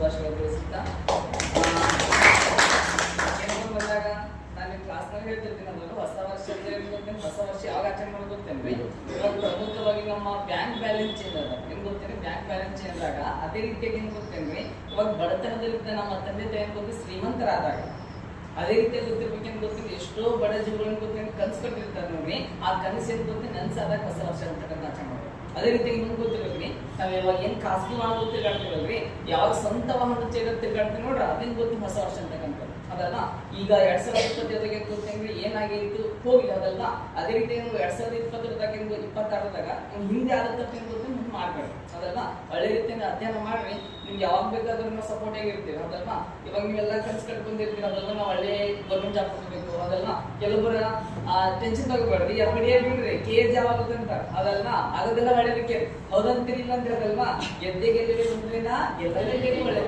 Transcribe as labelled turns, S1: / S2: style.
S1: ಶುಭಾಶಯಗಳು ತಿಳಿಸುತ್ತಾ ಬಂದಾಗ ನಾನು ಕ್ಲಾಸ್ನಾಗ ಹೇಳ್ತಿರ್ತೀನಿ ಅದನ್ನು ಹೊಸ ವರ್ಷ ಗೊತ್ತೇನೆ, ಹೊಸ ವರ್ಷ ಯಾವಾಗ ಆಚರಣೆ ಮಾಡೋದು ಗೊತ್ತೇನ್ರಿ? ಇವಾಗ ಪ್ರಮುಖವಾಗಿ ನಮ್ಮ ಬ್ಯಾಂಕ್ ಬ್ಯಾಲೆನ್ಸ್ ಚೇಂಜ್ ಅದ. ಏನ್ ಗೊತ್ತೇನೆ? ಬ್ಯಾಂಕ್ ಬ್ಯಾಲೆನ್ಸ್ ಚೇಂಜ್ ಆಗ ಅದೇ ರೀತಿಯಾಗಿ ಏನ್ ಗೊತ್ತೇನ್ರಿ, ಇವಾಗ ಬಡತನದಲ್ಲಿದ್ದ ನಮ್ಮ ತಂದೆ ತಾಯಿ ಗೊತ್ತಿ ಶ್ರೀಮಂತರಾದಾಗ ಅದೇ ರೀತಿಯಾಗಿ ಗೊತ್ತಿರ್ಬೇಕೇನು ಗೊತ್ತಿಲ್ಲ, ಎಷ್ಟೋ ಬಡ ಜೀವಗಳನ್ನು ಗೊತ್ತೇನೆ ಕನ್ಸು ಕಟ್ಟಿರ್ತಾರೆ ನೋಡ್ರಿ. ಆ ಕನಸು ಏನ್ ಗೊತ್ತೇನೆ ನನ್ಸಾದಾಗ ಹೊಸ ವರ್ಷ ಅಂತಕ್ಕಂಥ ಆಚರಣೆ ಮಾಡೋದು. ಅದೇ ರೀತಿಯಾಗಿ ಇನ್ನೊಂದು ಗೊತ್ತಿರ್ಬೇಕ್ರಿ, ನಾವ್ ಯಾವಾಗ ಏನ್ ಖಾಸಗಿ ವಾಹನ ತಿರ್ಗಾಡ್ತಿರಲ್ರಿ, ಯಾವಾಗ ಸ್ವಂತ ವಾಹನ ತಿರ್ಗಾಡ್ತೀವಿ ನೋಡ್ರಿ, ಅದೇನ್ ಗೊತ್ತಿ ಹೊಸ ವರ್ಷ ಅಂತಕ್ಕಂಥದ್ದು ಅದಲ್ಲ. ಈಗ 2025 ಗೊತ್ತೇನ್ರಿ ಏನಾಗಿತ್ತು ಹೋಗಿ ಅದಲ್ಲ. ಅದೇ ರೀತಿ 2020 26ದಾಗ ಹಿಂದೆ ಆದ ತಪ್ಪೇನು ಗೊತ್ತಿ ಮುಂದೆ ಮಾಡ್ಬೇಡ್ರಿ ಅದಲ್ಲ. ಒಳ್ಳೆ ರೀತಿಯಿಂದ ಅಧ್ಯಯನ ಮಾಡ್ರಿ, ನಿಮ್ಗೆ ಯಾವಾಗ ಬೇಕಾದ್ರೂ ನಾವು ಸಪೋರ್ಟ್ ಆಗಿರ್ತೀವಿ ಅದಲ್ಲ. ಇವಾಗ ನೀವೆಲ್ಲ ಕನ್ಸು ಕಟ್ಕೊಂಡಿರ್ತೀವಿ ಅದಲ್ಲ, ನಾವು ಒಳ್ಳೆ ಗೌರ್ಮೆಂಟ್ ಜಾಬ್ ಕೊಡ್ಬೇಕು ಅದಲ್ಲ. ಕೆಲವೊಬ್ಬರ ಟೆನ್ಷನ್ ತಗೋಬೇಡ್ರಿ, ಬಿಡ್ರಿ KA ಜಾಬ್ ಆಗುತ್ತೆ ಅಂತ ಅದಲ್ಲ. ಆಗೋದೆಲ್ಲ ಒಳ್ಳೇದಕ್ಕೆ ಹೌದಂತೀರಿ ಇಲ್ಲ ಅಂತ ಹೇಳಲ್ವಾ? ಗೆದ್ದೆ ಗೆದ್ದೆ ಮುಂದಿನ ಎಲ್ಲರೇ ಒಳ್ಳೆ